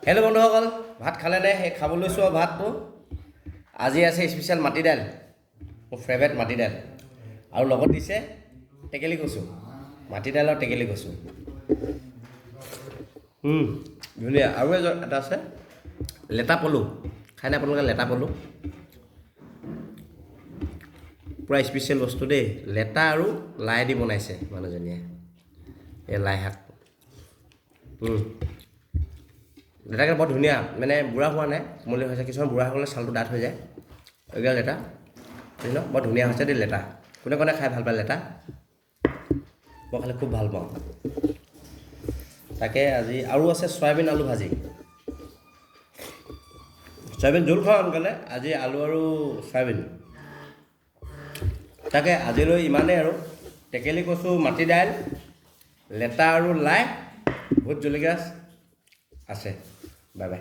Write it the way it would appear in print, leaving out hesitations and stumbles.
Hello' বন্ধুসকল, ভাত খালেনে? সেই খাব লৈছোঁ আৰু ভাতটো আজি আছে স্পেচিয়েল মাটি দাইল, মোৰ ফেভৰেট মাটি দাইল, আৰু লগত দিছে টেকেলি কচু। মাটি দাইল আৰু টেকেলি কচু ধুনীয়া। আৰু এটা আছে লেটা পলু, খায়নে আপোনালোকে? লেটা পলু পূৰা স্পেচিয়েল বস্তু দেই। লেটা আৰু লাই দি বনাইছে মানুহজনীয়ে, এই লাই শাক। লেটাকেইটা বৰ ধুনীয়া, মানে বুঢ়া হোৱা নাই, কোমলীয়া হৈছে। কিছুমান বুঢ়া হ'লে ছালটো ডাঠ হৈ যায়। এইবিলাক লেটা বৰ ধুনীয়া হৈছে দেই লেটা। কোনে কোনে খাই ভাল পায় লেটা? মই খালে খুব ভাল পাওঁ। তাকে আজি আৰু আছে চয়াবিন আলু ভাজি। চয়াবিন জোল খাওঁ সোনকালে, আজি আলু আৰু চয়াবিন। তাকে আজিলৈ ইমানেই আৰু। টেকেলি কচু, মাটি দাইল, লেটা আৰু লাই, ভোট জলকীয়া আছে। Bye bye.